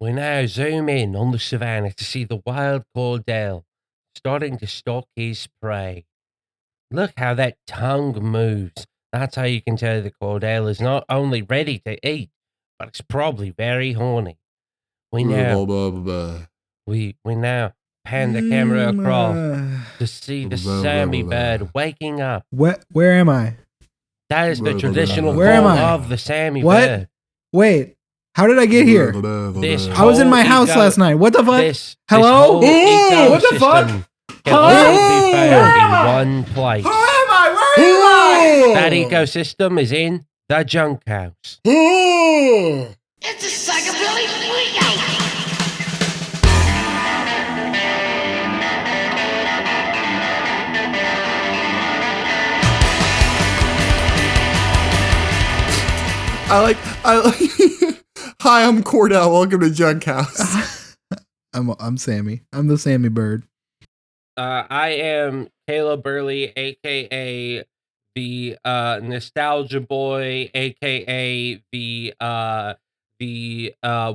We now zoom in on the savannah to see the wild cordell starting to stalk his prey. Look how that tongue moves. That's how you can tell the cordell is not only ready to eat, but it's probably very horny. We now pan the camera across to see the Sami bird waking up. Where am I? That is the traditional Where am call I? of the Sami What? bird. Wait, how did I get here? I was in my house last night. What the fuck? Hello? What the fuck? Can only be found in one place. Where am I? That ecosystem is in the junk house. It's a psychobilly freakout. I like. Hi, I'm Cordell. Welcome to Junk House. I'm Sammy. I'm the Sammy bird. I am Caleb Burley, aka the Nostalgia Boy, aka the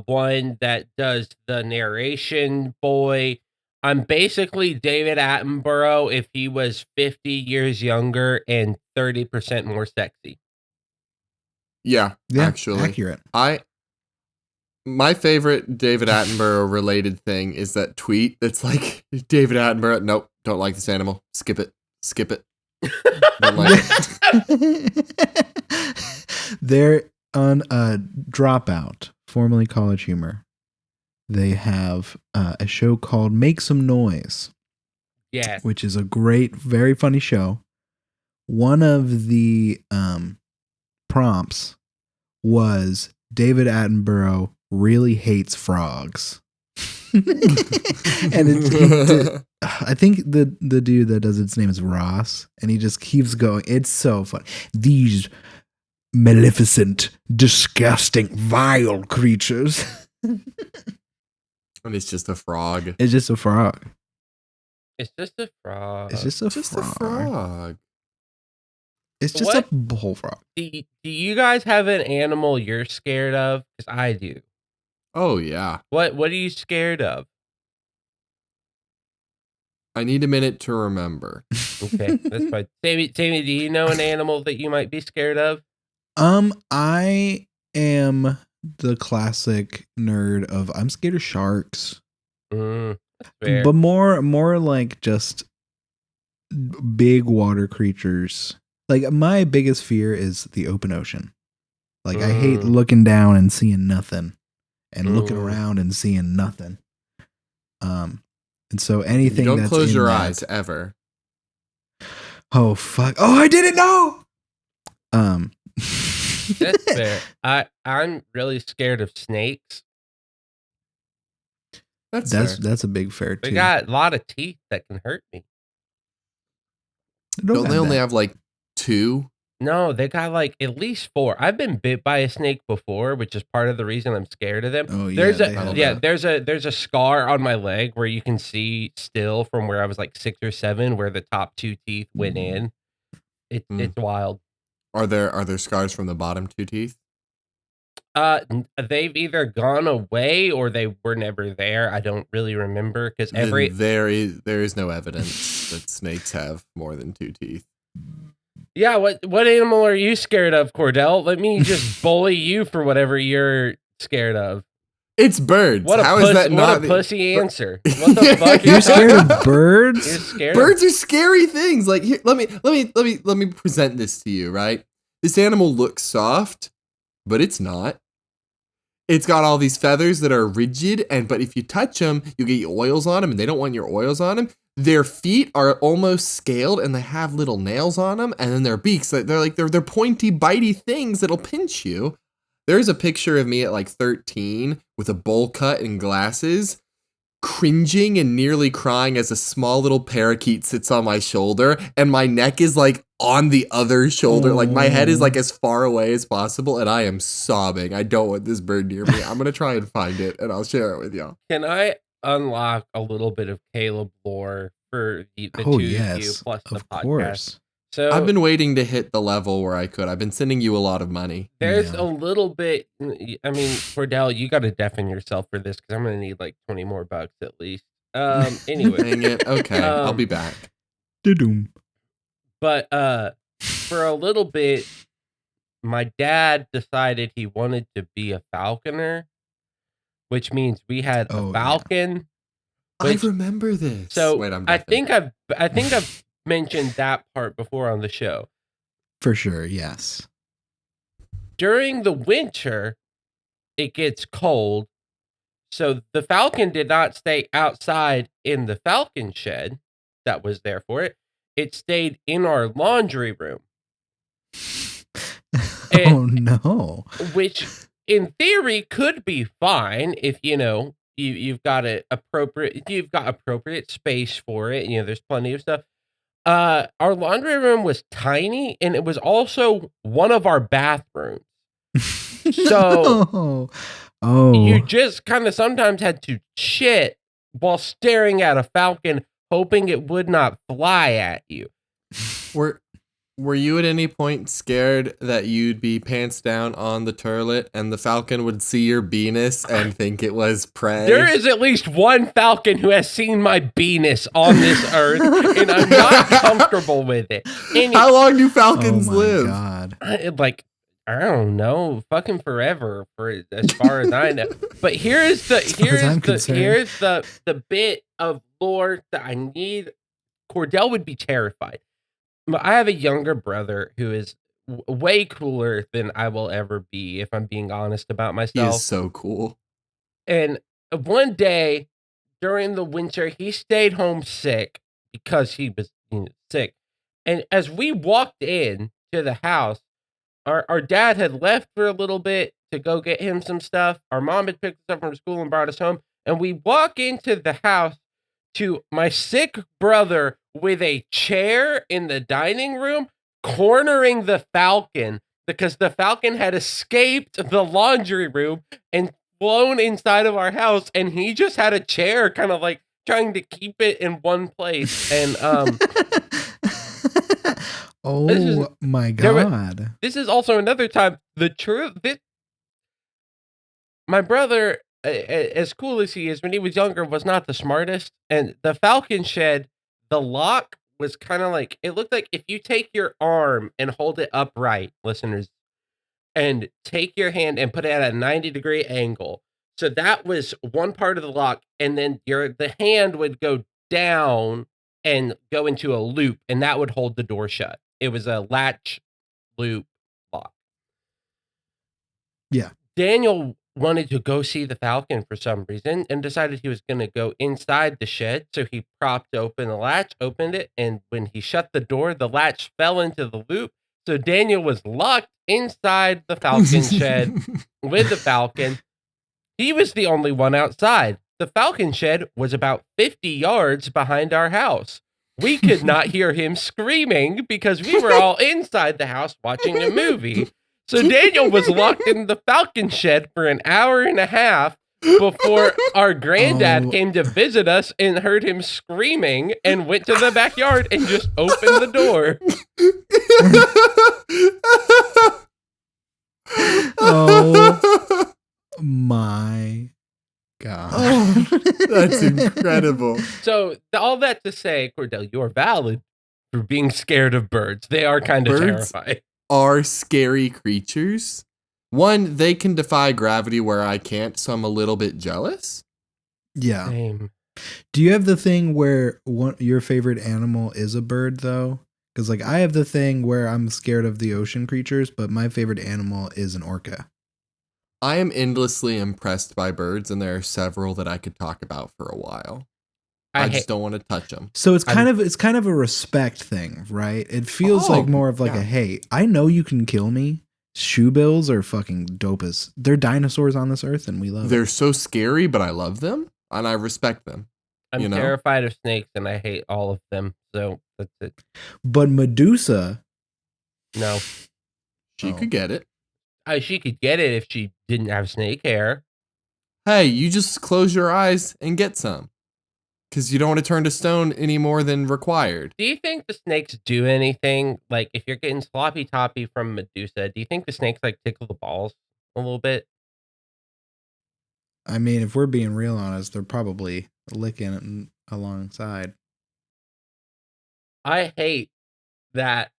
one that does the narration boy. I'm basically David Attenborough if he was 50 years younger and 30% more sexy. Yeah, actually. Accurate. My favorite David Attenborough related thing is that tweet that's like, David Attenborough, nope, don't like this animal. Skip it. Don't like it. They're on a Dropout, formerly College Humor. They have a show called Make Some Noise. Yeah. Which is a great, very funny show. One of the prompts was David Attenborough really hates frogs. And I think the dude that does its name is Ross, and he just keeps going. It's so fun. These maleficent, disgusting, vile creatures. And it's just a frog. It's just a frog. It's just a frog. It's just a frog. It's just a bullfrog. Do you guys have an animal you're scared of? Because I do. Oh, yeah. What are you scared of? I need a minute to remember. Okay, that's fine. Sammy, do you know an animal that you might be scared of? I am the classic nerd of I'm scared of sharks. That's fair. But more like just big water creatures. Like my biggest fear is the open ocean. Like I hate looking down and seeing nothing, and looking around and seeing nothing. And so anything don't that's close in your that, eyes ever. Oh fuck! Oh, I didn't know. That's fair. I'm really scared of snakes. That's a big fair too. They got a lot of teeth that can hurt me. Don't they only have like 2? No, they got like at least 4. I've been bit by a snake before, which is part of the reason I'm scared of them. Oh yeah, there's a scar on my leg where you can see still from where I was like 6 or 7, where the top 2 teeth went in. It's wild. Are there scars from the bottom 2 teeth? They've either gone away or they were never there. I don't really remember because there is no evidence that snakes have more than 2 teeth. Yeah, what animal are you scared of, Cordell? Let me just bully you for whatever you're scared of. It's birds. What a pussy answer. What the fuck? You're scared of birds? Birds are scary things. Like here, let me present this to you, right? This animal looks soft, but it's not. It's got all these feathers that are rigid, but if you touch them, you get oils on them, and they don't want your oils on them. Their feet are almost scaled, and they have little nails on them, and then their beaks, they're pointy, bitey things that'll pinch you. There's a picture of me at like 13 with a bowl cut and glasses, cringing and nearly crying as a small little parakeet sits on my shoulder, and my neck is like on the other shoulder. Like my head is like as far away as possible, and I am sobbing. I don't want this bird near me. I'm gonna try and find it, and I'll share it with y'all. Can I unlock a little bit of Caleb lore for the two of you plus the podcast? Course. So I've been waiting to hit the level where I could. I've been sending you a lot of money. there's Yeah. a little bit. I mean, Cordell, you got to deafen yourself for this because I'm gonna need like 20 more bucks at least. Anyway, Dang it. Okay, I'll be back. Da-doom. but for a little bit, my dad decided he wanted to be a falconer, which means we had Oh, a yeah. falcon. I Which- remember this. So Wait, I'm I deafened. think I've mentioned that part before on the show. For sure, yes. During the winter, it gets cold, so the falcon did not stay outside in the falcon shed that was there for it. It stayed in our laundry room, Oh no. which in theory could be fine if you've got appropriate space for it. There's plenty of stuff. Our laundry room was tiny, and it was also one of our bathrooms. So oh. you just kind of sometimes had to shit while staring at a falcon, hoping it would not fly at you. Were you at any point scared that you'd be pants down on the turlet and the falcon would see your penis and think it was prey? There is at least one falcon who has seen my penis on this earth, and I'm not comfortable with it. How long do falcons oh my live? God. I don't know, fucking forever for as far as I know. But here's the bit of lore that I need. Cordell would be terrified. I have a younger brother who is way cooler than I will ever be, if I'm being honest about He myself. is so cool. And one day during the winter, he stayed home sick because he was sick. And as we walked in to the house, our dad had left for a little bit to go get him some stuff. Our mom had picked us up from school and brought us home. And we walk into the house to my sick brother with a chair in the dining room, cornering the falcon because the falcon had escaped the laundry room and flown inside of our house. And he just had a chair kind of like trying to keep it in one place. And oh my God. this is also another time. The truth, my brother, as cool as he is, when he was younger, was not the smartest. And the falcon shed, the lock was kind of like, it looked like if you take your arm and hold it upright, listeners, and take your hand and put it at a 90-degree angle. So that was one part of the lock, and then the hand would go down and go into a loop, and that would hold the door shut. It was a latch loop lock. Yeah. Daniel wanted to go see the falcon for some reason and decided he was going to go inside the shed. So he propped open the latch, opened it, and when he shut the door, the latch fell into the loop. So Daniel was locked inside the falcon shed with the falcon. He was the only one outside. The falcon shed was about 50 yards behind our house. We could not hear him screaming because we were all inside the house watching a movie. So Daniel was locked in the falcon shed for an hour and a half before our granddad came to visit us and heard him screaming and went to the backyard and just opened the door. Oh my God. Oh, that's incredible. So all that to say, Cordell, you're valid for being scared of birds. They are kind of Birds? terrifying. Are scary creatures. One, they can defy gravity where I can't, so I'm a little bit jealous. Yeah. Same. Do you have the thing where your favorite animal is a bird, though? Because, like, I have the thing where I'm scared of the ocean creatures, but my favorite animal is an orca. I am endlessly impressed by birds, and there are several that I could talk about for a while. I just don't want to touch them. So it's kind of a respect thing, right? It feels like more of like a, hey, I know you can kill me. Shoebills are fucking dopest. They're dinosaurs on this earth, and we love They're it. so scary, but I love them, and I respect them. I'm terrified of snakes, and I hate all of them. So that's it. But Medusa, No. She could get it. She could get it if she didn't have snake hair. Hey, you just close your eyes and get some. because you don't want to turn to stone any more than required. Do you think the snakes do anything? Like, if you're getting sloppy toppy from Medusa, do you think the snakes like tickle the balls a little bit? I mean, if we're being real honest, they're probably licking it alongside. I hate that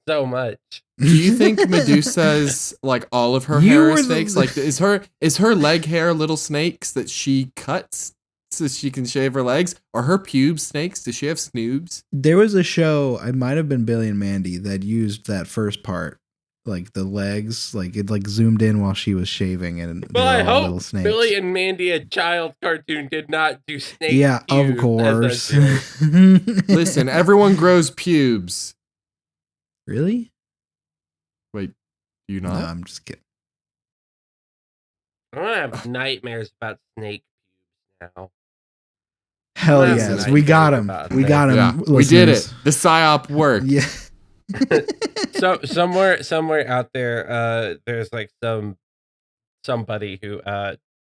so much. Do you think Medusa's like all of her You hair were is the- snakes? Like is her leg hair little snakes that she cuts so she can shave her legs? Or her pubes snakes? Does she have snoobs? There was a show, it might have been Billy and Mandy, that used that first part, like the legs, like it like zoomed in while she was shaving, and Well, they I were all little hope snakes. Billy and Mandy, a child cartoon, did not do snake. Yeah, of pubes course. as a joke. Listen, everyone grows pubes. Really? Wait, do you No, not? I'm just kidding. I'm gonna have nightmares about snake pubes now. Hell Well, yes, that's we nice got to him. hear about We that. got him. Yeah, we did it. listeners. The psyop worked. Yeah. So somewhere out there, there's like somebody who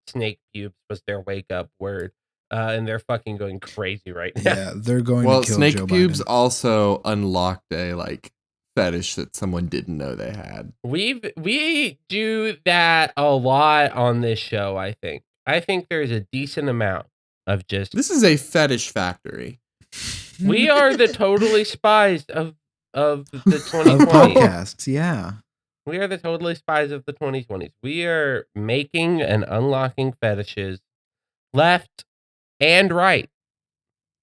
snake pubes was their wake up word, and they're fucking going crazy right now. Yeah, they're going Well, to kill snake Joe pubes Biden. also unlocked a like fetish that someone didn't know they had. We do that a lot on this show. I think there's a decent amount of just This is a fetish factory. we are the totally spies of the of 2020s. podcasts. Yeah, We are the totally spies of the 2020s. We are making and unlocking fetishes left and right,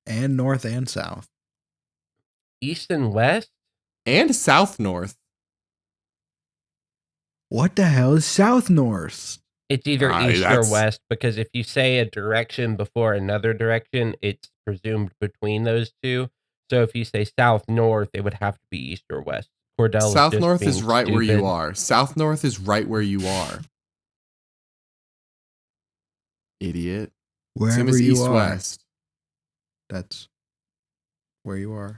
and north and south. east and west. And South North. What the hell is south north? It's either Ah, east or that's- west, because if you say a direction before another direction, it's presumed between those two. So if you say south north, it would have to be east or west. Cordell South just North being is right where you stupid. are. South North is right where you are. Idiot. Same Wherever as you East are, West. that's where you are.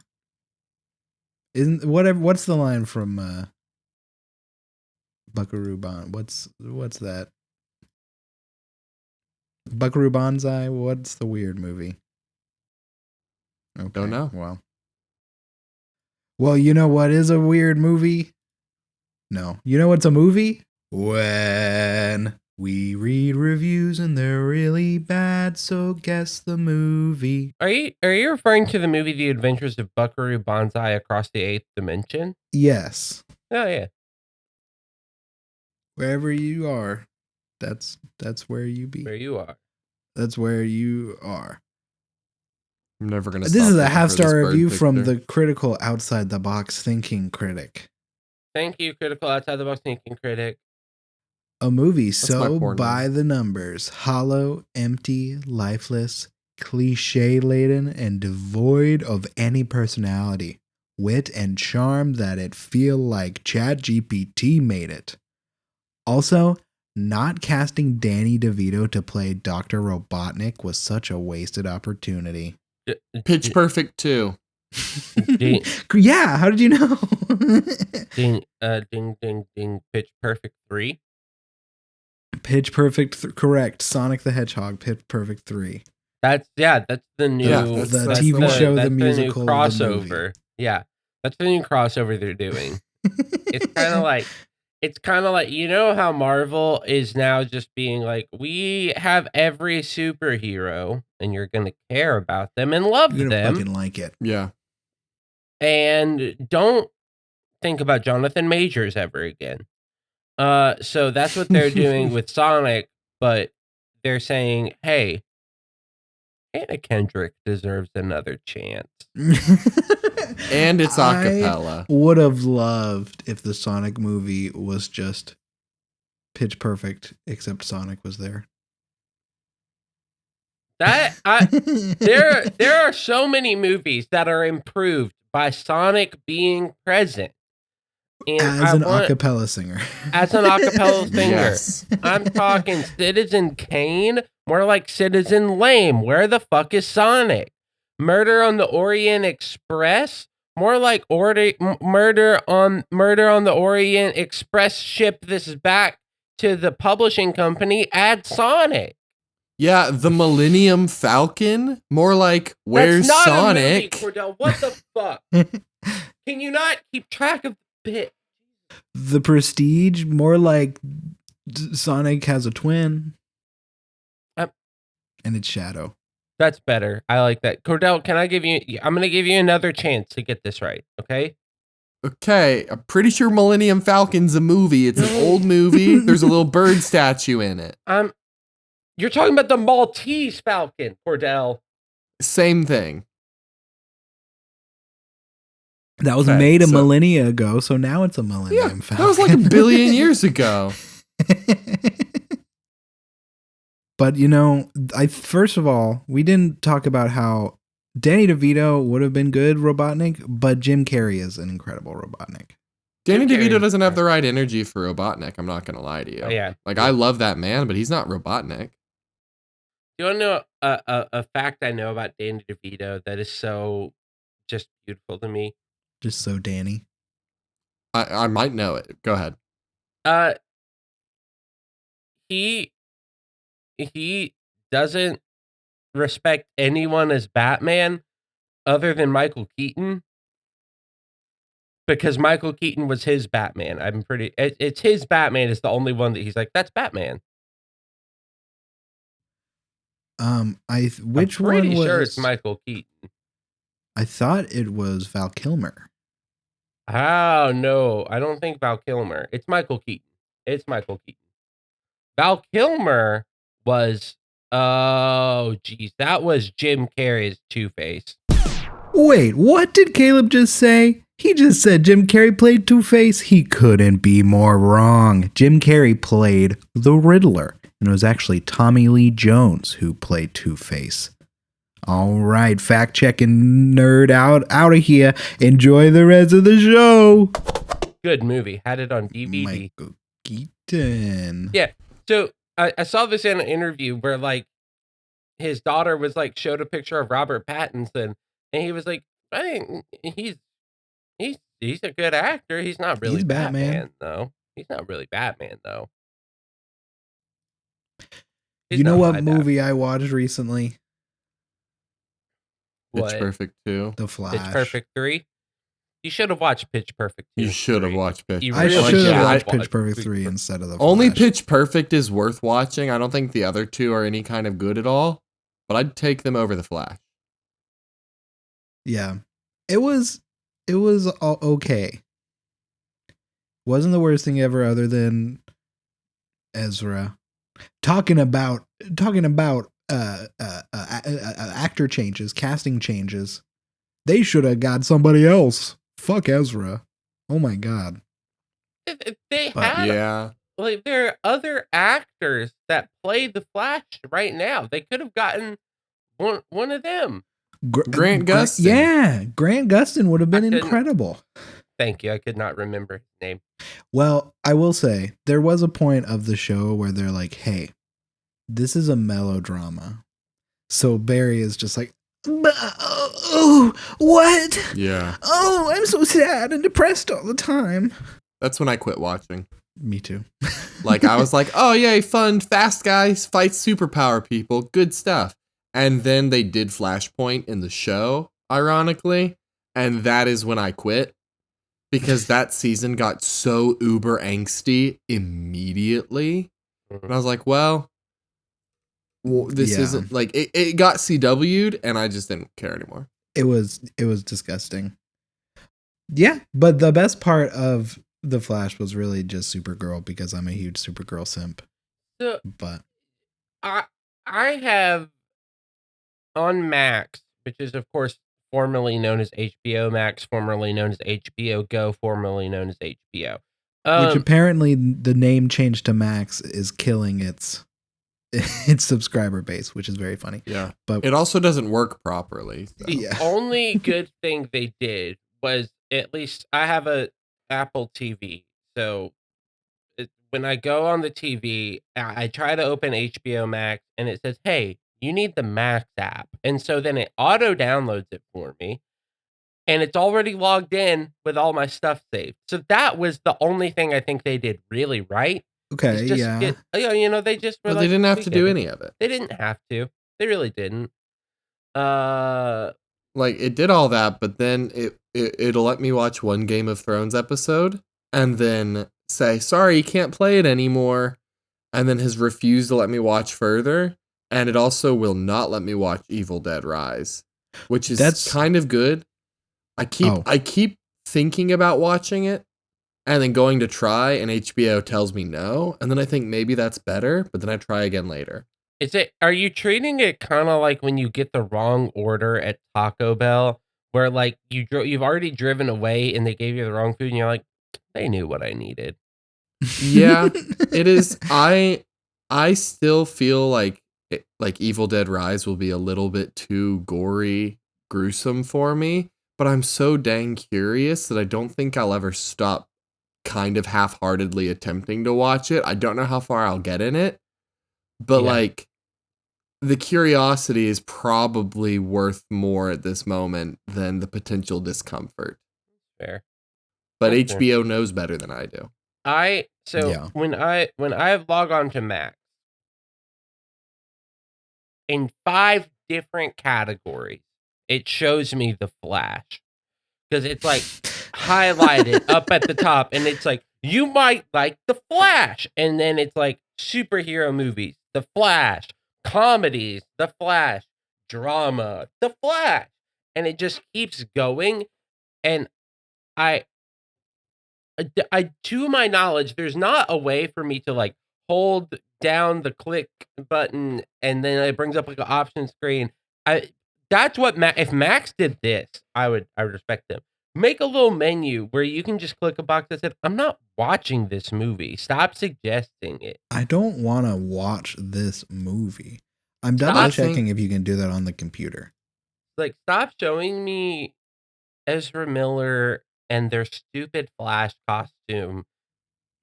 Isn't whatever? What's the line from Buckaroo Bon? What's that? Buckaroo Banzai. What's the weird movie? Okay, Don't know. Well, you know what is a weird movie? No. You know what's a movie? When we read reviews and they're really bad, so guess the movie. Are you referring to the movie The Adventures of Buckaroo Banzai Across the Eighth Dimension? Yes. Oh yeah. Wherever you are, that's where you be. Where you are. That's where you are. I'm never gonna. This stop is a looking for half-star this bird review from picture. the critical outside the box thinking critic. Thank you, critical outside the box thinking critic. A movie my so porn by name. the numbers, hollow, empty, lifeless, cliche-laden, and devoid of any personality, wit, and charm that it feel like ChatGPT made it. Also, not casting Danny DeVito to play Dr. Robotnik was such a wasted opportunity. Pitch Perfect 2. Ding, Yeah, how did you know? ding, Pitch Perfect 3. Pitch Perfect, correct. Sonic the Hedgehog, Pitch Perfect 3. That's the new Yeah, that's the the TV one. show, that's the musical, new the movie. crossover. Yeah, that's the new crossover they're doing. It's kind of like you know how Marvel is now just being like, we have every superhero, and you're gonna care about them and love You're gonna them, fucking like it. Yeah. and don't think about Jonathan Majors ever again. So that's what they're doing with Sonic, but they're saying, hey, Anna Kendrick deserves another chance. And it's a I cappella. would have loved if the Sonic movie was just Pitch Perfect, except Sonic was there. There are so many movies that are improved by Sonic being present. And as an acapella singer. As an acapella singer. Yes. I'm talking Citizen Kane, more like Citizen Lame. Where the fuck is Sonic? Murder on the Orient Express, more like Murder on the Orient Express. Ship this back to the publishing company. Add Sonic. Yeah, the Millennium Falcon. More like, where's That's not Sonic? a movie, Cordell. What the fuck? Can you not keep track of the bit? The Prestige, more like Sonic has a twin. And it's Shadow. That's better. I like that. Cordell, can I give you... I'm going to give you another chance to get this right, okay? Okay, I'm pretty sure Millennium Falcon's a movie. It's an old movie. There's a little bird statue in it. You're talking about the Maltese Falcon, Cordell. Same thing. That was Okay, made a so- millennia ago, so now it's a Millennium Falcon. That was like a billion years ago. But first of all, we didn't talk about how Danny DeVito would have been good Robotnik, but Jim Carrey is an incredible Robotnik. Danny Jim Carrey. DeVito doesn't have the right energy for Robotnik. I'm not going to lie to you. Oh, yeah. Like, I love that man, but he's not Robotnik. You want to know a fact I know about Danny DeVito that is so just beautiful to me? Just so Danny. I might know it. Go ahead. He doesn't respect anyone as Batman other than Michael Keaton, because Michael Keaton was his Batman. It's his Batman is the only one that he's like, that's Batman. Which I'm one pretty was? sure it's Michael Keaton. I thought it was Val Kilmer. Oh no, I don't think Val Kilmer. It's Michael Keaton. It's Michael Keaton. Val Kilmer was, oh geez, that was Jim Carrey's Two-Face. Wait, what did Caleb just say? He just said Jim Carrey played Two-Face. He couldn't be more wrong. Jim Carrey played the Riddler, and it was actually Tommy Lee Jones who played Two-Face. All right, fact-checking nerd out of here. Enjoy the rest of the show. Good movie. Had it on DVD. Michael Keaton. Yeah. So I saw this in an interview where like his daughter was like showed a picture of Robert Pattinson, and he was like, I think he's a good actor. He's not really He's Batman. though. He's not really Batman though. You know what movie I watched recently? What? Pitch Perfect 2. The Flash. Pitch Perfect 3? You should have watched Pitch Perfect 2. You should have watched Pitch You I really should have should watched have Pitch Perfect 3 instead of the Only Flash. Pitch Perfect is worth watching. I don't think the other two are any kind of good at all, but I'd take them over the Flash. Yeah. It was all okay. Wasn't the worst thing ever other than Ezra. Talking about actor changes, casting changes. They should have got somebody else. Fuck Ezra. Oh my god. They But- had Yeah. like there are other actors that play the Flash right now. They could have gotten one of them. Grant Gustin. Yeah, Grant Gustin would have been I couldn't- incredible. Thank you. I could not remember his name. Well, I will say there was a point of the show where they're like, "Hey, this is a melodrama." So Barry is just like, "Oh, what? Yeah. Oh, I'm so sad and depressed all the time." That's when I quit watching. Me too. Like, I was like, oh, yay, fun, fast guys, fight superpower people, good stuff. And then they did Flashpoint in the show, ironically. And that is when I quit. Because that season got so uber angsty immediately. And I was like, well this Yeah. isn't, like, it got CW'd, and I just didn't care anymore. It was disgusting. Yeah, but the best part of the Flash was really just Supergirl because I'm a huge Supergirl simp. So But I have on Max, which is of course formerly known as HBO Max, formerly known as HBO Go, formerly known as HBO. which apparently the name change to Max is killing its subscriber base, which is very funny. Yeah. But It also doesn't work properly. So. The yeah. only good thing they did was, at least I have a Apple TV, so when I go on the TV, I try to open HBO Max, and it says, "Hey, you need the Max app," and so then it auto downloads it for me, and it's already logged in with all my stuff saved. So that was the only thing I think they did really right. Okay, yeah. They just were But like, they didn't have "We to get do it." any of it. They didn't have to. They really didn't. Like it did all that, but then it'll let me watch one Game of Thrones episode and then say, sorry, you can't play it anymore. And then has refused to let me watch further. And it also will not let me watch Evil Dead Rise, which is That's kind of good. I keep thinking about watching it and then going to try, and HBO tells me no. And then I think maybe that's better, but then I try again later. Are you treating it kind of like when you get the wrong order at Taco Bell, where like you've already driven away and they gave you the wrong food, and you're like, they knew what I needed. Yeah, it is. I still feel like like Evil Dead Rise will be a little bit too gory, gruesome for me, but I'm so dang curious that I don't think I'll ever stop kind of half-heartedly attempting to watch it. I don't know how far I'll get in it, but Yeah. like the curiosity is probably worth more at this moment than the potential discomfort. Fair. But That's fair. HBO knows better than I do. Yeah. When I log on to Max, in 5 different categories, it shows me The Flash. Because it's like highlighted up at the top, and it's like, you might like The Flash. And then it's like superhero movies, The Flash, comedies, The Flash, drama, The Flash. And it just keeps going. And I to my knowledge, there's not a way for me to like hold down the click button and then it brings up like an option screen. I That's what if Max did this, I would respect them. Make a little menu where you can just click a box that said, "I'm not watching this movie. Stop suggesting it." I don't want to watch this movie. I'm double Stop, checking if you can do that on the computer. like stop showing me Ezra Miller and their stupid Flash costume.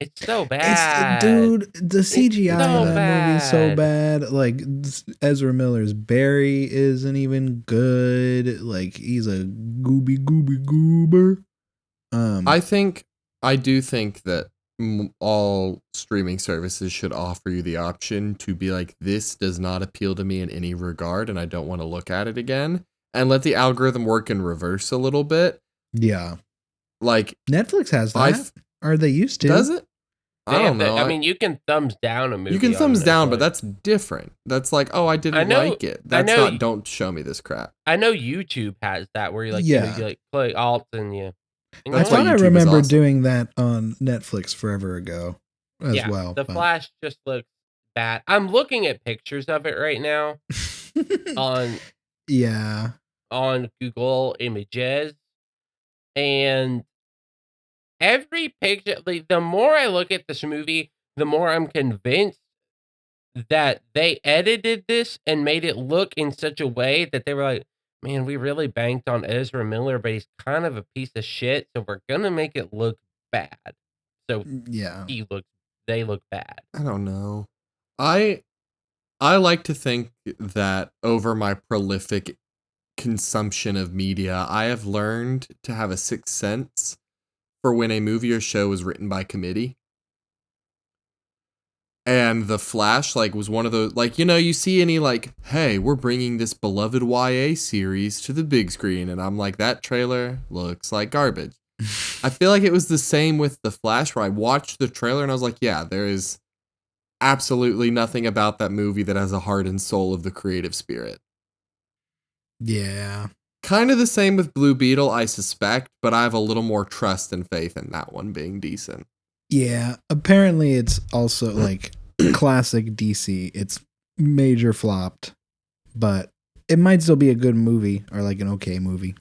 It's so bad. Dude, the CGI in so that movie is so bad. bad. Like Ezra Miller's Barry isn't even good. Like he's a gooby goober. I do think that all streaming services should offer you the option to be like, this does not appeal to me in any regard, and I don't want to look at it again, and let the algorithm work in reverse a little bit. Yeah, like Netflix has that, or they used to. Does it? I don't know. I mean, you can thumbs down a movie. You can thumbs down, but Netflix. that's different. That's like, oh, I didn't like it. That's not. Don't show me this crap. I know YouTube has that where you like, Yeah. you like play alt and you. And I That's why thought I YouTube is remember awesome. doing that on Netflix forever ago as well. The Flash just looks bad. I'm looking at pictures of it right now on Google Images, and every picture, like, the more I look at this movie, the more I'm convinced that they edited this and made it look in such a way that they were like, man, we really banked on Ezra Miller, but he's kind of a piece of shit, so we're gonna make it look bad. So yeah, they look bad. I don't know. I like to think that over my prolific consumption of media, I have learned to have a sixth sense for when a movie or show is written by committee. And The Flash, like, was one of those, like, you see any, like, hey, we're bringing this beloved YA series to the big screen. And I'm like, that trailer looks like garbage. I feel like it was the same with The Flash, where I watched the trailer and I was like, yeah, there is absolutely nothing about that movie that has a heart and soul of the creative spirit. Yeah. Kind of the same with Blue Beetle, I suspect, but I have a little more trust and faith in that one being decent. Yeah, apparently it's also like classic DC. It's major flopped, but it might still be a good movie or like an okay movie.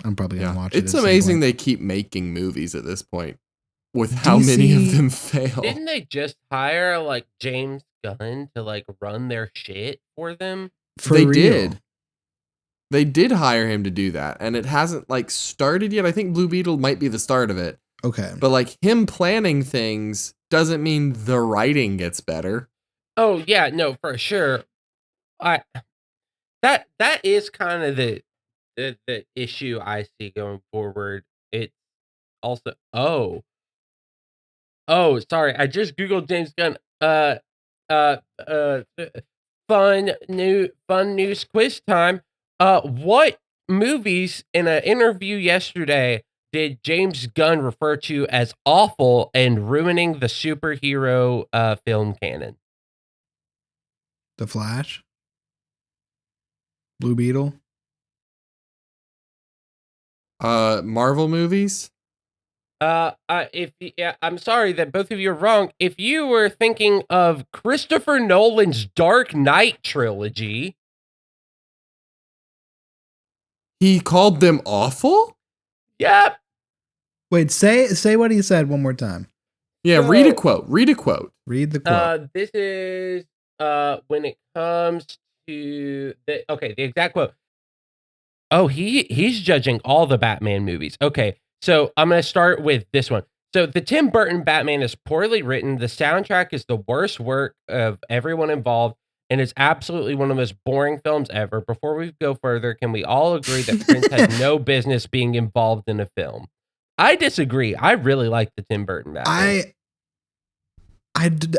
I'm probably gonna watch it. It's amazing they keep making movies at this point with how DC many of them fail. Didn't they just hire like James Gunn to like run their shit for them? They did. They did hire him to do that, and it hasn't like started yet. I think Blue Beetle might be the start of it. Okay. But like him planning things doesn't mean the writing gets better. Oh yeah, no, for sure. That is kind of the issue I see going forward. It's also Oh, sorry. I just Googled James Gunn. Uh, uh, fun news quiz time. What movies in an interview yesterday did James Gunn refer to as awful and ruining the superhero film canon? The Flash, Blue Beetle. Marvel movies? I'm sorry that both of you are wrong. If you were thinking of Christopher Nolan's Dark Knight trilogy, He called them awful? yep. Wait, say what he said one more time. Yeah, So- read a quote. Read a quote. Read the quote. This is when it comes to the exact quote. Oh, he's judging all the Batman movies. Okay, so I'm gonna start with this one. So the Tim Burton Batman is poorly written. The soundtrack is the worst work of everyone involved, and it's absolutely one of the most boring films ever. Before we go further, can we all agree that Prince had no business being involved in a film? I disagree. I really like the Tim Burton Batman.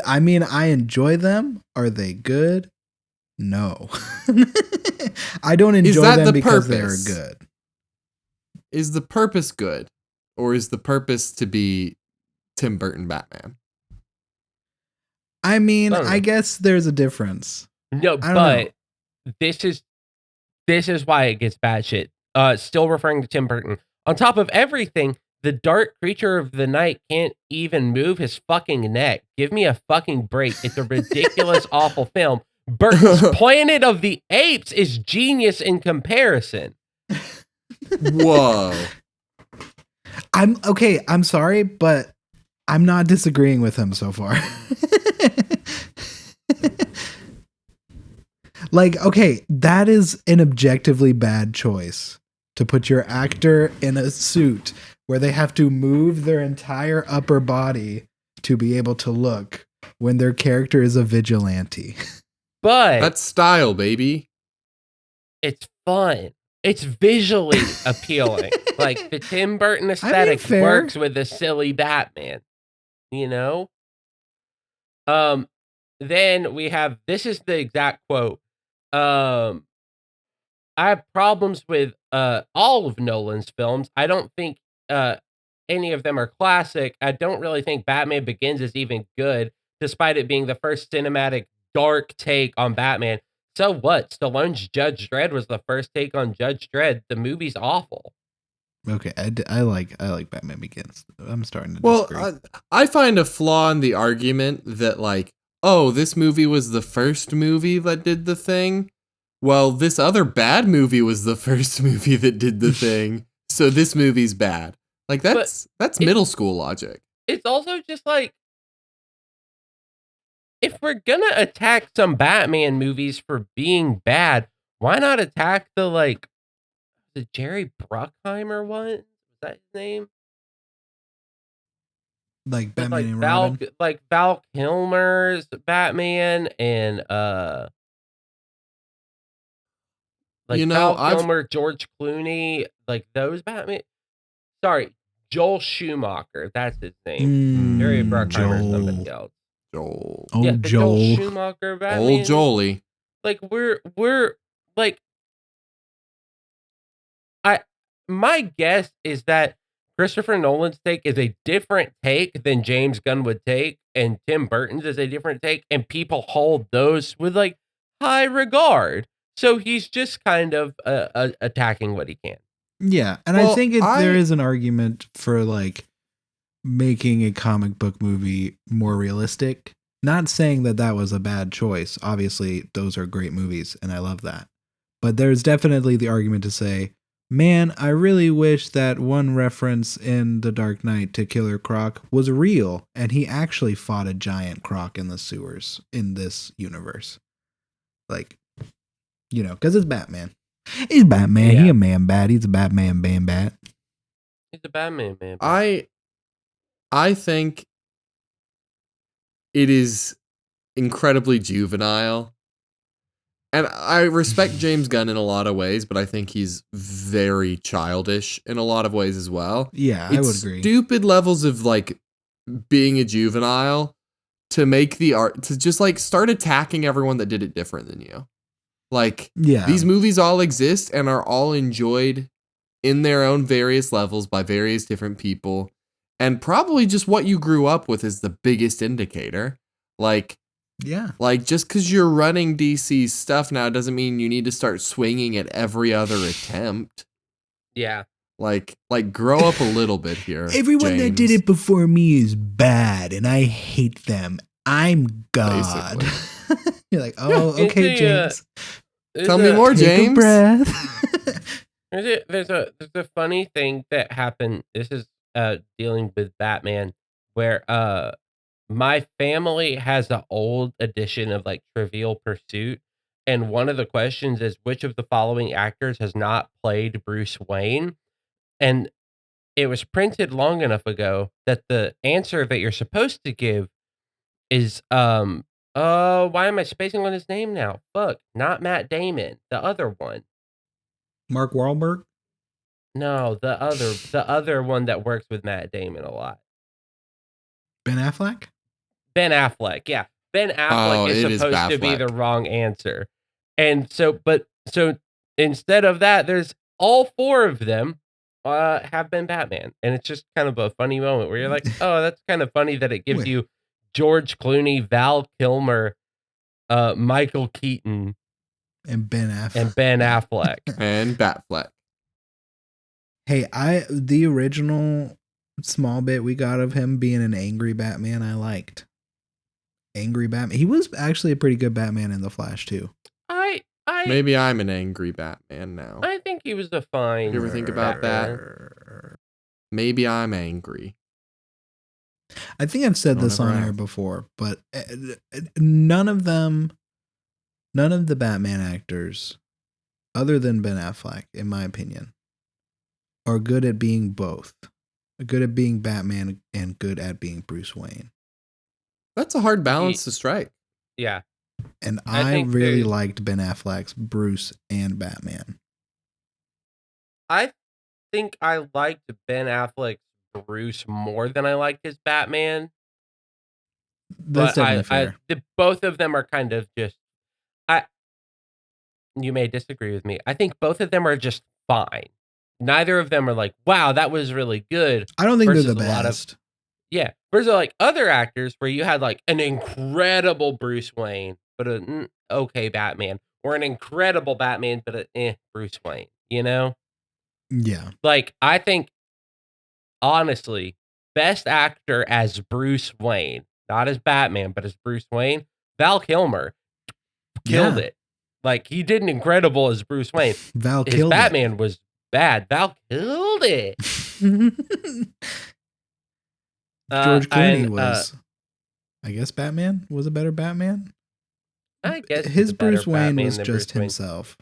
I mean, I enjoy them. Are they good? No. I don't enjoy that them the because they are purpose? good. Is the purpose good? Or is the purpose to be Tim Burton Batman? I mean, I don't know. I guess there's a difference. No, I don't but this is why it gets bad shit. Still referring to Tim Burton. On top of everything, the dark creature of the night can't even move his fucking neck. Give me a fucking break. It's a ridiculous, awful film. Burton's Planet of the Apes is genius in comparison. Whoa. I'm sorry, but I'm not disagreeing with him so far. Like, okay, that is an objectively bad choice to put your actor in a suit where they have to move their entire upper body to be able to look when their character is a vigilante. But That's style, baby. it's fun. It's visually appealing. Like the Tim Burton aesthetic fair. works with the silly Batman. You know? Then we have, this is the exact quote. I have problems with all of Nolan's films. I don't think any of them are classic. I don't really think Batman Begins is even good, despite it being the first cinematic dark take on Batman. So what? Stallone's Judge Dredd was the first take on Judge Dredd. The movie's awful. Okay, I like Batman Begins. I'm starting to Well, disagree. I find a flaw in the argument that, like, oh, this movie was the first movie that did the thing. Well, this other bad movie was the first movie that did the thing. So this movie's bad. Like, that's middle school logic. It's also just like, if we're gonna attack some Batman movies for being bad, why not attack the Jerry Bruckheimer one? Was that his name? Like With, Batman and Robin. Val Kilmer's Batman and Val Kilmer, George Clooney, like those Batman. Sorry, Joel Schumacher. That's his name. Jerry Bruckheimer's somebody else. Joel. Oh, Yeah, the Joel Joel. Schumacher Batman. Old Jolie. Like we're like, my guess is that Christopher Nolan's take is a different take than James Gunn would take, and Tim Burton's is a different take, and people hold those with like high regard. So he's just kind of attacking what he can. Yeah, and Well, I think there is an argument for like making a comic book movie more realistic. Not saying that that was a bad choice. Obviously, those are great movies, and I love that. But there's definitely the argument to say, man, I really wish that one reference in The Dark Knight to Killer Croc was real, and he actually fought a giant croc in the sewers in this universe. Like, you know, because it's Batman. He's Batman. Yeah. He a man bat. He's a Batman man bat. He's a Batman man. I think it is incredibly juvenile. And I respect James Gunn in a lot of ways, but I think he's very childish in a lot of ways as well. Yeah, I would agree. Stupid levels of like being a juvenile to make the art to just like start attacking everyone that did it different than you. Like, Yeah. these movies all exist and are all enjoyed in their own various levels by various different people. And probably just what you grew up with is the biggest indicator. Like, just because you're running DC's stuff now doesn't mean you need to start swinging at every other attempt. Yeah. Like grow up a little bit here. Everyone that did it before me is bad, and I hate them. I'm God. You're like, oh, okay, James. Tell me more, James. Take a breath. There's a funny thing that happened. This is dealing with Batman, where my family has an old edition of like Trivial Pursuit, and one of the questions is which of the following actors has not played Bruce Wayne, and it was printed long enough ago that the answer that you're supposed to give is why am I spacing on his name now? Fuck, not Matt Damon, the other one. Mark Wahlberg? No, the other one that works with Matt Damon a lot. Ben Affleck? Ben Affleck, yeah. Ben Affleck is supposed to be the wrong answer. And so instead of that, there's all four of them have been Batman. And it's just kind of a funny moment where you're like, oh, that's kind of funny that it gives you George Clooney, Val Kilmer, Michael Keaton, and Ben Affleck. And Batfleck. Hey, the original small bit we got of him being an angry Batman, I liked. Angry Batman. He was actually a pretty good Batman in The Flash too. Maybe I'm an angry Batman now. I think he was a fine. You ever think about that? Maybe I'm angry. I think I've said this on air before, but none of the Batman actors, other than Ben Affleck, in my opinion, are good at being both. Good at being Batman and good at being Bruce Wayne. That's a hard balance to strike. Yeah. And I really liked Ben Affleck's Bruce and Batman. I think I liked Ben Affleck's Bruce more than I liked his Batman. That's definitely fair. Both of them are kind of just... You may disagree with me. I think both of them are just fine. Neither of them are like, wow, that was really good. I don't think they're the best. Versus like other actors where you had like an incredible Bruce Wayne, but an okay Batman, or an incredible Batman, but Bruce Wayne, you know? Yeah. Like, I think, honestly, best actor as Bruce Wayne, not as Batman, but as Bruce Wayne, Val Kilmer killed it. Like, he did an incredible as Bruce Wayne. His Batman was bad. Val killed it. George Clooney was, I guess, Batman was a better Batman. I guess his Bruce Wayne was just himself.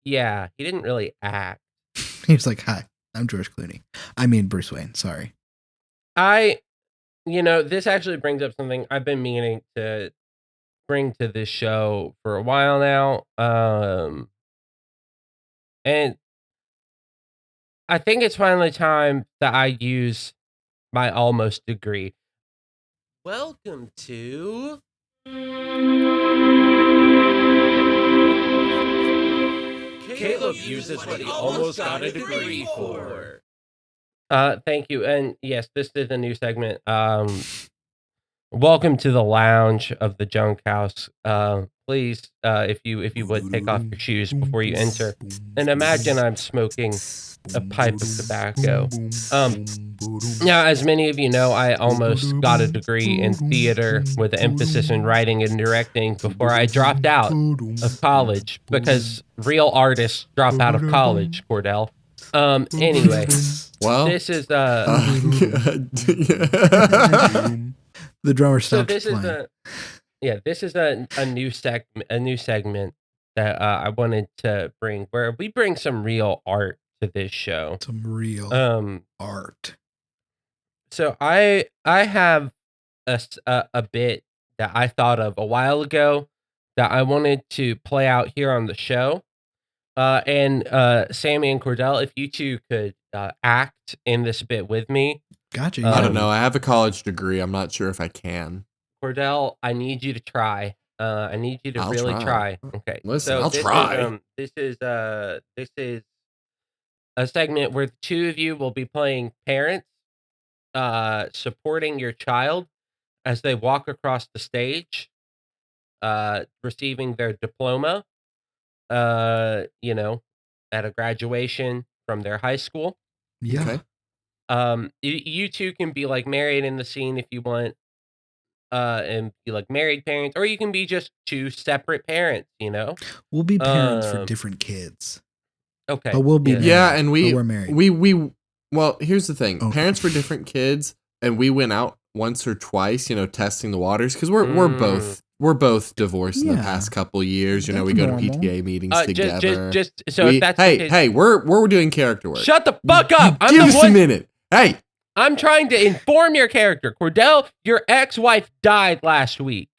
Yeah, he didn't really act. He was like, "Hi, I'm George Clooney. I mean Bruce Wayne. Sorry." This actually brings up something I've been meaning to bring to this show for a while now. And I think it's finally time that I use my almost degree. Welcome to Caleb uses what he almost got a degree for. Thank you. And yes, this is a new segment. Welcome to the lounge of the Junk House. Please, if you would take off your shoes before you enter, and imagine I'm smoking a pipe of tobacco. Now, as many of you know, I almost got a degree in theater with an emphasis in writing and directing before I dropped out of college, because real artists drop out of college, Cordell. Anyway, well, this is the drummer stopped playing. This is a new segment that I wanted to bring, where we bring some real art to this show. Some real art. So I have a bit that I thought of a while ago that I wanted to play out here on the show. And Sammy and Cordell, if you two could act in this bit with me. Gotcha. I Yeah. don't know. I have a college degree. I'm not sure if I can. Cordell, I need you to try. I need you to I'll really try. try. Okay. Listen, so I'll this try. This is a segment where the two of you will be playing parents, supporting your child as they walk across the stage, receiving their diploma, you know, at a graduation from their high school. Yeah. Okay. You two can be like married in the scene if you want, and be like married parents, or you can be just two separate parents, you know? We'll be parents for Um, different kids. Okay. But we'll be married. Yeah, and but we're married. we well, here's the thing. Okay. Parents for different kids, and we went out once or twice, testing the waters because we're both divorced in the Yeah. past couple years. That's We go to normal. PTA meetings together. Just so if that's the case, hey, we're doing character work. shut the fuck up. I'm Give the us a one. minute. Hey, I'm trying to inform your character. Cordell, your ex-wife died last week.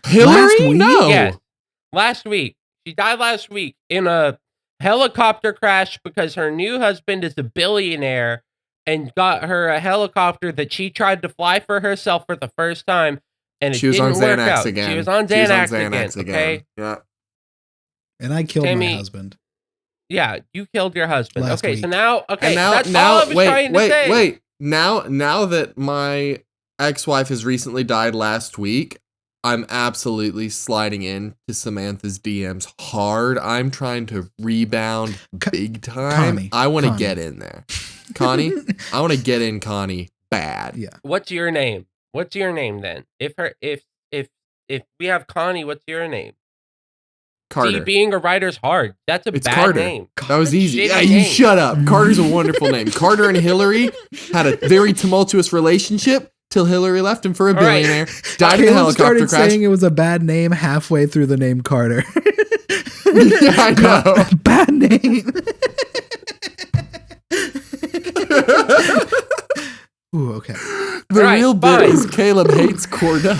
Hillary? week? No. Yes. Last week. She died last week in a helicopter crash because her new husband is a billionaire and got her a helicopter that she tried to fly for herself for the first time, and it She was on didn't work Xanax out. again. She was on Xanax, again. Okay. Yeah. And I killed Tammy, my husband. Yeah, you killed your husband. Last Okay, week. so now, And that's all I was trying to say. wait. Now that my ex-wife has recently died last week, I'm absolutely sliding in to Samantha's DMs hard. I'm trying to rebound big time. Connie. I want to Connie. get in there. Connie, I want to get in Connie bad. Yeah. What's your name? What's your name then? If we have Connie, what's your name? Carter. See, being a writer's hard. That's a It's bad Carter. name. That was easy. Shitty Yeah, you name. shut up. Carter's a wonderful name. Carter and Hillary had a very tumultuous relationship till Hillary left him for a All right. billionaire. Died in a Caleb helicopter started crash. saying it was a bad name halfway through the name Carter. Yeah, I know. Bad name. Ooh, okay. The Right, real bit fine. is Caleb hates Cordell.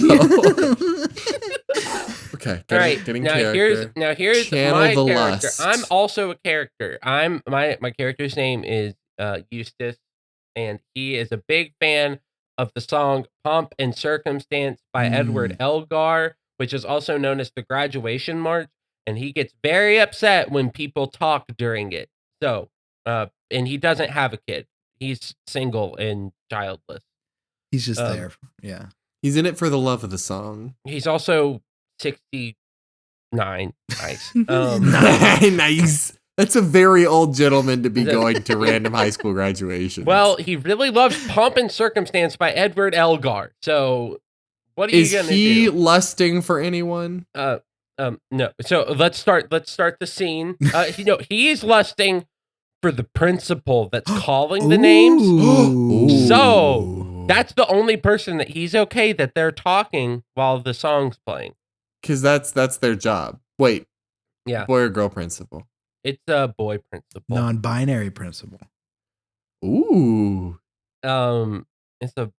Okay, All right. getting Now character. here's Channel my the character. lust. I'm also a character. My character's name is Eustace, and he is a big fan of the song "Pomp and Circumstance" by Edward Elgar, which is also known as the Graduation March. And he gets very upset when people talk during it. So, and he doesn't have a kid. He's single and childless. He's just there. Yeah. He's in it for the love of the song. He's also 69. Nice. Nice. That's a very old gentleman to be going to random high school graduations. Well, he really loves Pomp and Circumstance by Edward Elgar. So, what are you is gonna he do? lusting for anyone? No. So let's start the scene. He's lusting for the principal that's calling the names. Ooh. So that's the only person that he's okay that they're talking while the song's playing. Because that's their job. Wait, Yeah, boy or girl principal? it's a boy principal. Non-binary principle. Ooh. It's a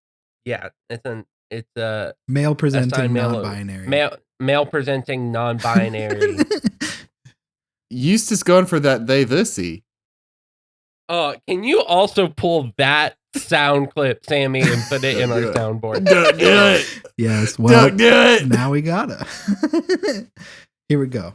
Male presenting assigned male- non-binary. male presenting non-binary. Eustace going for that they thisy. Can you also pull that sound clip, Sammy, and put it in our soundboard? Don't do it. Yes. Well, Don't do it. now we gotta. Here we go.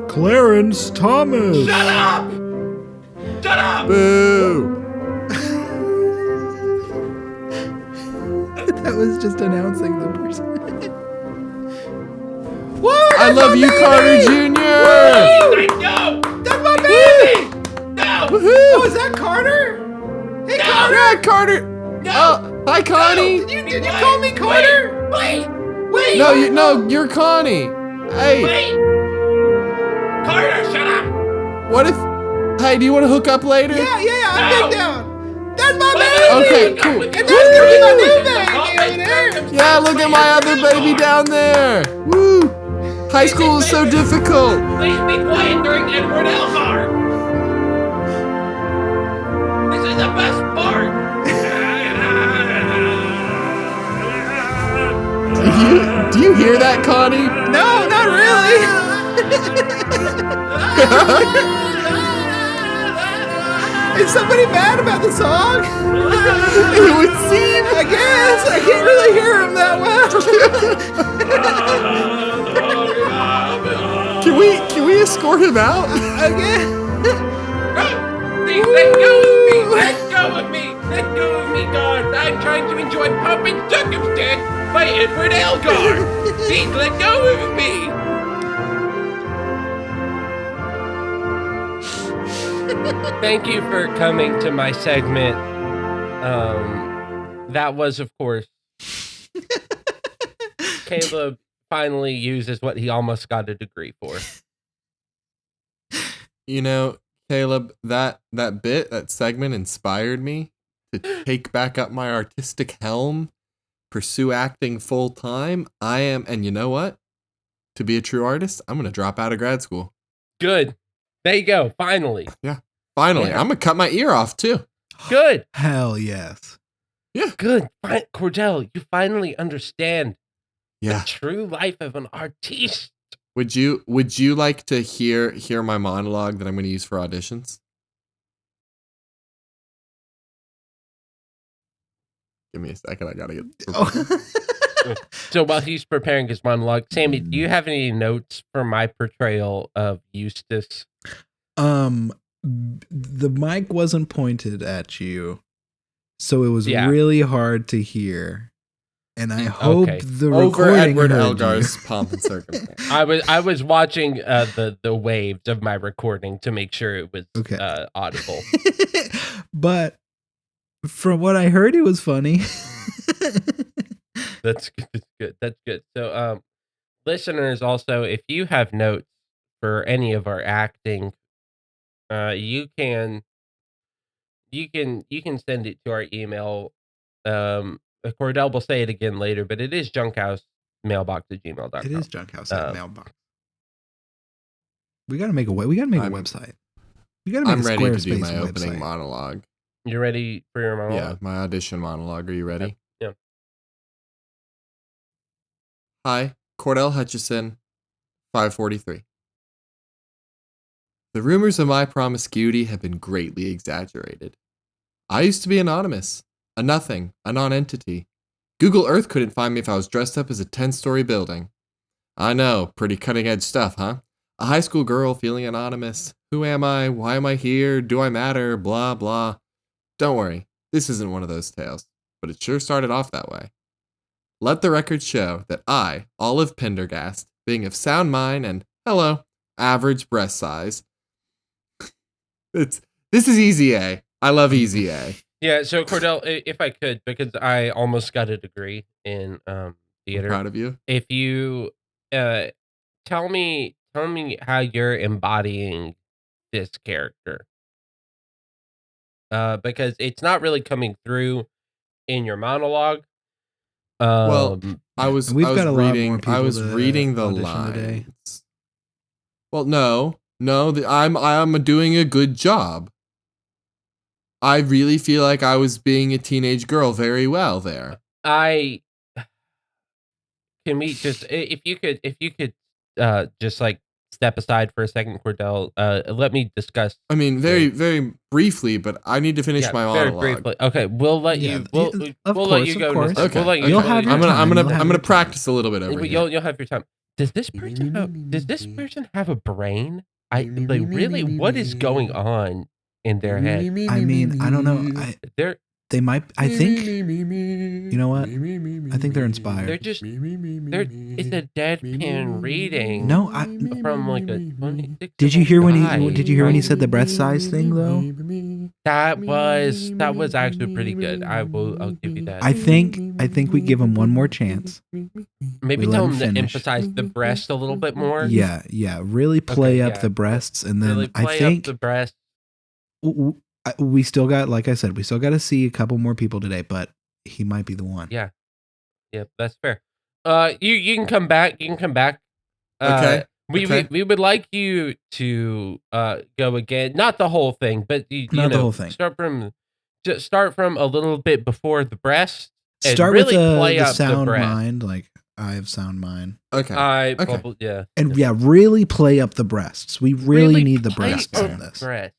Clarence Thomas. Shut up! Shut up! Boo. That was just announcing the person. I love you, Carter Jr. No! That's my baby. No! Woohoo. Is that Carter? Hey, Yeah, Carter. No! Hi, Connie. Did you call me Carter? Wait! No, you're Connie. Hey, Wait! Carter, shut up! what if? Hey, do you want to hook up later? Yeah, I'm No. big down. That's my Okay, baby. cool. And that's gonna be my new baby over there. Yeah, look at my other baby down there. Woo! High school is so difficult. Please be quiet during Edward Elgar! This is the best part! Do you hear that, Connie? No, not really. Is somebody mad about the song? It would seem. I guess. I can't really hear him that well. Can we escort him out? Again. Please let go of me! Let go of me! Let go of me, God! I'm trying to enjoy Pomp and Circumcised by Edward Elgar! Please let go of me! Thank you for coming to my segment. That was, of course, Caleb finally uses what he almost got a degree for. You know, Caleb, that segment inspired me to take back up my artistic helm, pursue acting full time. And you know what? To be a true artist, I'm going to drop out of grad school. Good. There you go. Finally. Yeah. Finally. Yeah. I'm going to cut my ear off too. Good. Hell yes. Yeah. Good. Cordell, you finally understand Yeah. the true life of an artiste. Would you like to hear my monologue that I'm going to use for auditions? Give me a second. I got to get. So while he's preparing his monologue, Sammy, do you have any notes for my portrayal of Eustace? The mic wasn't pointed at you, so it was really hard to hear. And I hope the over recording Edward heard Elgar's you. Pomp and Circumstance. I was watching the waves of my recording to make sure it was audible. But from what I heard, it was funny. That's good. That's good. So, listeners, also, if you have notes for any of our acting, you can send it to our email. Cordell will say it again later, but it is junkhousemmailbox@gmail.com. It is junkhouse@mailbox. We gotta make a website. We gotta make I'm a ready to do Squarespace my opening website. monologue. You ready for your monologue? Yeah, my audition monologue. Are you ready? Yeah. Hi, Cordell Hutchison, 543. The rumors of my promiscuity have been greatly exaggerated. I used to be anonymous, a nothing, a non-entity. Google Earth couldn't find me if I was dressed up as a 10-story building. I know, pretty cutting-edge stuff, huh? A high school girl feeling anonymous. Who am I? Why am I here? Do I matter? Blah, blah. Don't worry, this isn't one of those tales, but it sure started off that way. Let the record show that I, Olive Pendergast, being of sound mind and, hello, average breast size. This is easy A. I love easy A. Yeah, so Cordell, if I could, because I almost got a degree in theater. I'm proud of you. If you tell me how you're embodying this character. Because it's not really coming through in your monologue. Well, I was reading the lines. Today. Well, no, I'm doing a good job. I really feel like I was being a teenage girl very well there. Can we just if you could just like step aside for a second, Cordell, let me discuss. I mean, very briefly, but I need to finish my monologue. Very briefly. Okay, we'll let you. We'll let you go. Okay. We'll let you You'll go. have your I'm time. gonna practice a little bit over here. You'll have your time. Does this person have a brain? Really, what is going on in their head? I mean, I don't know. They might. I think. You know what? I think they're inspired. It's a deadpan reading. No, from like a 26. Did you hear when he said the breast size thing though? That was actually pretty good. I'll give you that. I think we give him one more chance. Maybe we tell let him him to finish. emphasize the breast a little bit more. Yeah. Really play up yeah. the breasts, and then Really I play think up the breast. we still got, like I said, we still got to see a couple more people today, but he might be the one. Yeah, that's fair. You can come back. You can come back. Okay. We would like you to go again. Not the whole thing, but you Not know, the whole thing. Start from a little bit before the breast. And Start really with play the up sound the breast. mind, like I have sound mind. Okay. I Okay. probably, yeah. And yeah, really play up the breasts. We really need the play breasts up in this. breasts.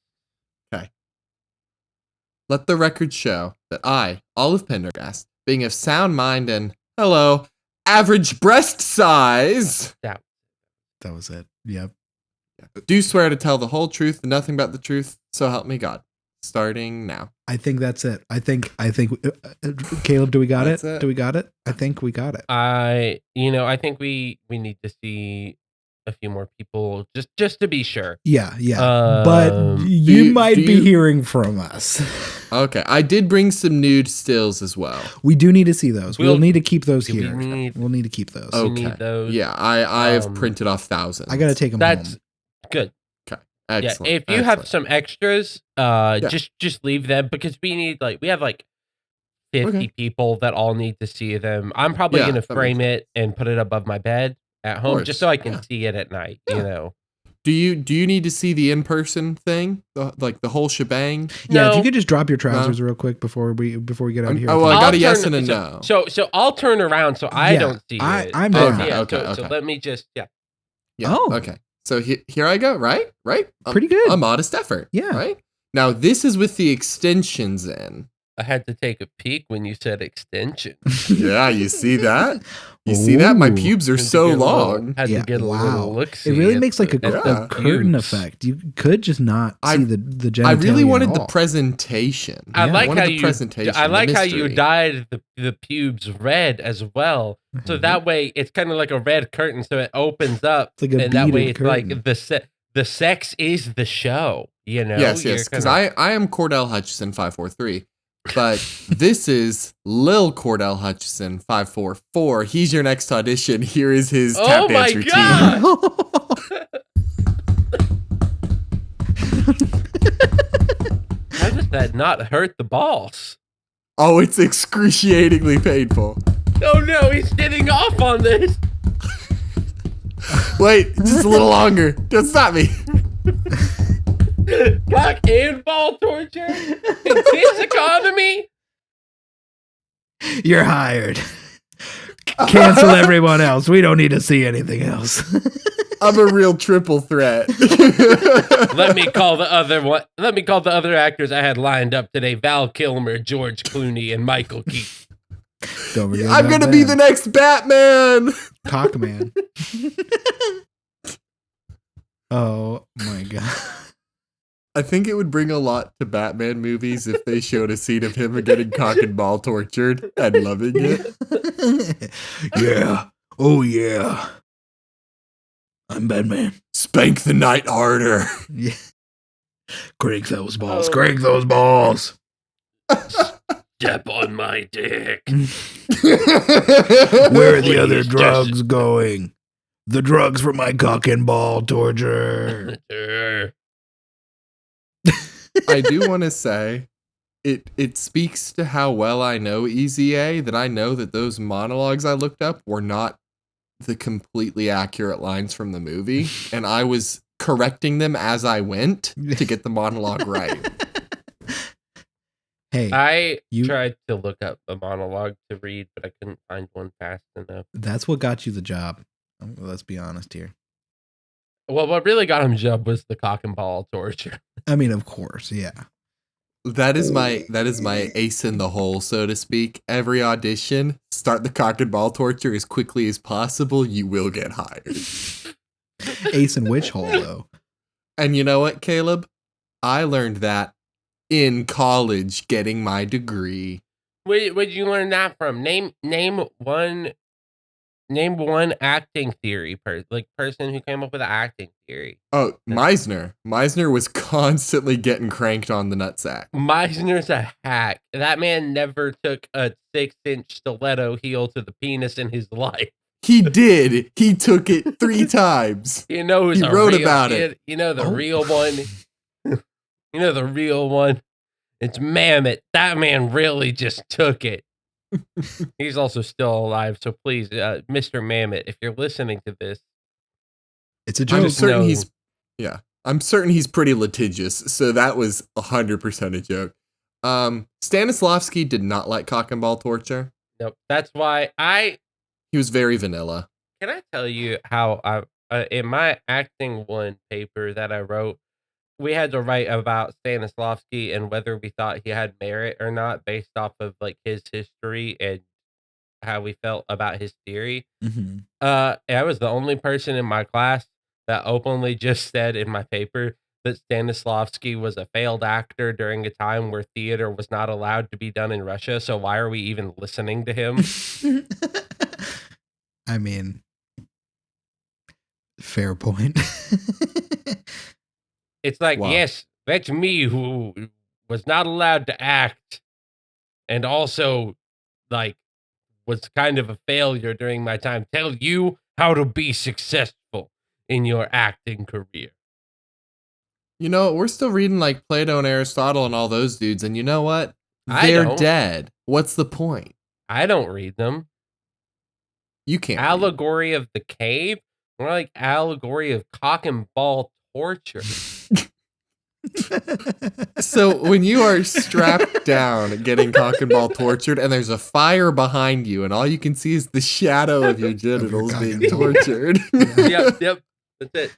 Let the record show that I, Olive Pendergast, being of sound mind and, hello, average breast size, That was it. Yep. do swear to tell the whole truth and nothing but the truth, so help me God. Starting now. I think that's it. I think Caleb, do we got That's it? it. Do we got it? I think we got it. I think we need to see a few more people just to be sure. Yeah. But you might be hearing from us. Okay, I did bring some nude stills as well. We do need to see those. We'll need to keep those do we here. We'll need to keep those. We Okay. need those. Yeah, I have printed off thousands. I got to take them That's home. good. Excellent. Yeah, if you have some extras, just leave them because we have 50 people that all need to see them. I'm probably gonna frame it and put it above my bed at home just so I can see it at night. Yeah. You know. Do you need to see the in-person thing, the whole shebang? Yeah, No. if you could just drop your trousers real quick before we get out of here. Oh, well, I got a yes turn- and a no. So I'll turn around so I don't see it. I'm down. Okay. So let me just Yeah. Oh. Okay. So here I go. Right. Pretty good. A modest effort. Yeah. Right. Now this is with the extensions in. I had to take a peek when you said extension. Yeah, you see that? You see that? My Ooh. pubes are Had to so get a little- long. Had to get a little look. It really makes like a curtain pubes. effect. You could just not see the genitalia. I really wanted at the all. presentation. I like wanted how the you. presentation. I like the how you mystery. dyed the pubes red as well. So that way it's kind of like a red curtain, so it opens up, It's like a and that way beaded it's curtain. like the sex is the show. You know. Yes, because I am Cordell Hutchison 543, but this is Lil Cordell Hutchison 544. He's your next audition. Here is his tap dance routine. How does that not hurt the balls? Oh, it's excruciatingly painful. Oh no, he's getting off on this. Wait, just a little longer. Don't stop me. Cock and ball torture in this economy. You're hired. Cancel everyone else. We don't need to see anything else. I'm a real triple threat. Let me call the other one. Let me call the other actors I had lined up today: Val Kilmer, George Clooney, and Michael Keaton. Don't forget I'm about gonna be them. the next Batman. Cockman. Oh my god. I think it would bring a lot to Batman movies if they showed a scene of him getting cock and ball tortured and loving it. Yeah. Oh yeah. I'm Batman. Spank the night harder. Yeah. Crank those balls. Oh. Crank those balls. Step on my dick. Where are the Please, other just- drugs going? The drugs for my cock and ball torture. I do want to say it speaks to how well I know Easy A that I know that those monologues I looked up were not the completely accurate lines from the movie, and I was correcting them as I went to get the monologue right. Hey, I You- tried to look up a monologue to read, but I couldn't find one fast enough. that's what got you the job. Let's be honest here. Well, what really got him job was the cock and ball torture. I mean, of course, yeah. That is my ace in the hole, so to speak. Every audition, start the cock and ball torture as quickly as possible. You will get hired. Ace and witch hole, though. And you know what, Caleb? I learned that in college, getting my degree. Where'd you learn that from? Name one acting theory person who came up with an acting theory. Oh, Meisner. Meisner was constantly getting cranked on the nutsack. Meisner's a hack. That man never took a 6-inch stiletto heel to the penis in his life. He did. He took it 3 times. You know who's He a wrote real, about it. You know the Oh. real one. You know the real one. It's Mammoth. That man really just took it. He's also still alive, so please, Mr. Mammoth, if you're listening to this, It's a joke. I'm certain No. I'm certain he's pretty litigious, so that was 100% a joke. Stanislavski did not like cock and ball torture. no, that's why He was very vanilla. Can I tell you how in my acting one paper that I wrote, we had to write about Stanislavski and whether we thought he had merit or not based off of like his history and how we felt about his theory. Mhm. I was the only person in my class that openly just said in my paper that Stanislavski was a failed actor during a time where theater was not allowed to be done in Russia. So why are we even listening to him? I mean, fair point. It's like, Wow. yes, that's me who was not allowed to act and also like was kind of a failure during my time. Tell you how to be successful in your acting career. You know, we're still reading like Plato and Aristotle and all those dudes, and you know what? I They're don't. dead. What's the point? I don't read them. You can't. Allegory of the Cave? More like allegory of cock and ball torture. So when you are strapped down, getting cock and ball tortured, and there's a fire behind you, and all you can see is the shadow of your genitals cock being and ball. tortured. Yep. That's it.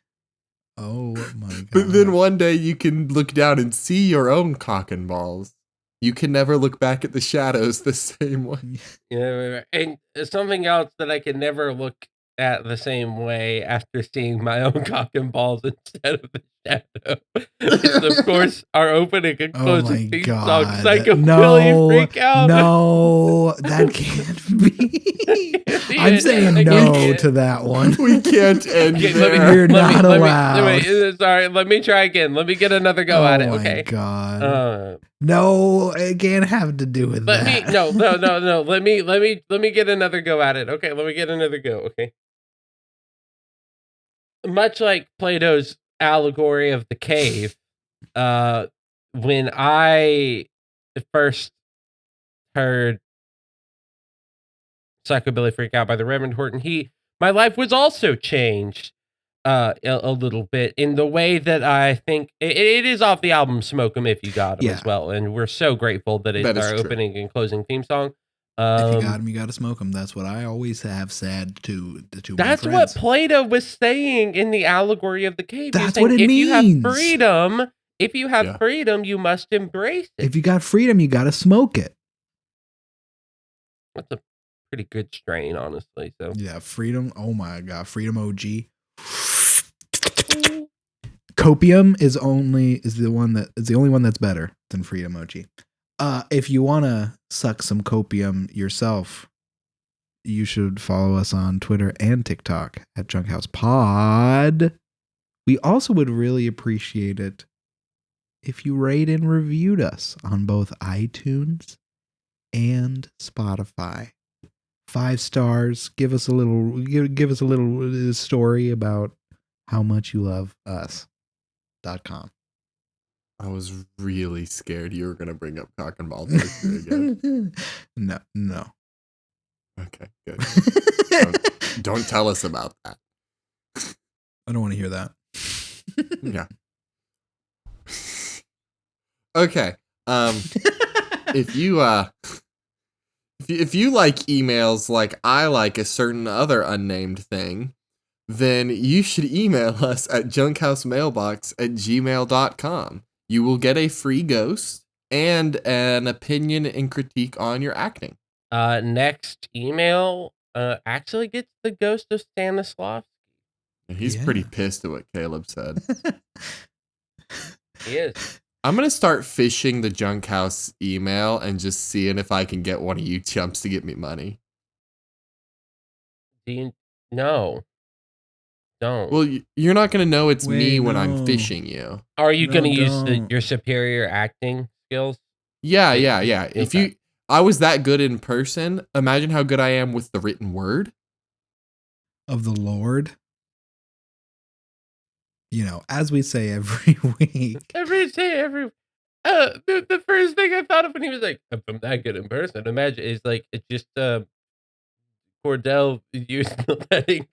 Oh my god. But then one day you can look down and see your own cock and balls. You can never look back at the shadows the same way. Yeah, and something else that I can never look at the same way after seeing my own cock and balls instead of the shadow is, of course, our opening and Oh my closing theme song, god. Psychobilly Freak Out. No, that can't be. I'm saying no to that one. We can't end Okay, there. You're not allowed. Sorry, let me try again. Let me get another go at it. Oh Okay. my god. Uh, No, it can't have to do with let that. me no. Let me get another go at it. Okay, let me get another go. Okay. Much like Plato's allegory of the cave, when I first heard Psychobilly Freak Out by the Reverend Horton, my life was also changed a little bit in the way that I think it is off the album Smoke 'Em If You Got 'Em Yeah. as well, and we're so grateful that it's That is our true. opening and closing theme song. If you got them, you got to smoke them. That's what I always have said to my That's friends. what Plato was saying in the allegory of the cave. He's That's saying, what it if you have means. freedom, you must embrace it. If you got freedom, you got to smoke it. That's a pretty good strain, honestly. So Yeah, freedom. Oh my god, freedom OG. Copium is the only one that's better than freedom OG. If you want to suck some copium yourself, you should follow us on Twitter and TikTok at Junkhouse Pod. We also would really appreciate it if you rate and reviewed us on both iTunes and Spotify. 5 stars. Give us a little story about how much you love us.com. I was really scared you were going to bring up cock and ball torture again. No. Okay, good. Don't tell us about that. I don't want to hear that. Yeah. Okay. If you if you like emails like I like a certain other unnamed thing, then you should email us at junkhousemailbox@gmail.com. You will get a free ghost and an opinion and critique on your acting. next email actually gets the ghost of Stanislav. And he's Yeah. pretty pissed at what Caleb said. He is. I'm going to start fishing the Junk House email and just seeing if I can get one of you chumps to get me money. No. Don't. Well, you're not going to know it's me Wait, when I'm no. fishing you. Are you No, going to use don't. your superior acting skills? Yeah. If Okay. I was that good in person, imagine how good I am with the written word. Of the Lord. You know, as we say every week. The first thing I thought of when he was like, if I'm that good in person, imagine it's like it's just Cordell used to letting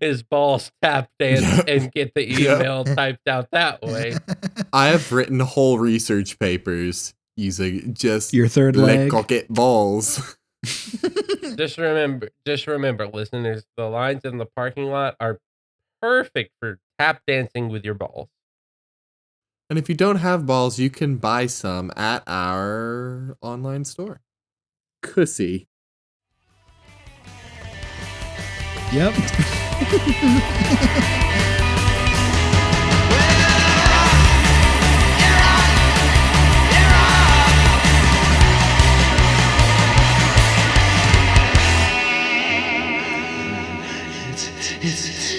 his balls tap dance Yeah. and get the Yeah. email typed out that way. I have written whole research papers using just Your third le leg. coquette balls. Just remember, listeners, the lines in the parking lot are perfect for tap dancing with your balls. And if you don't have balls, you can buy some at our online store. Cussy. Yep.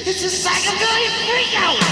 It's a psychobilly freakout!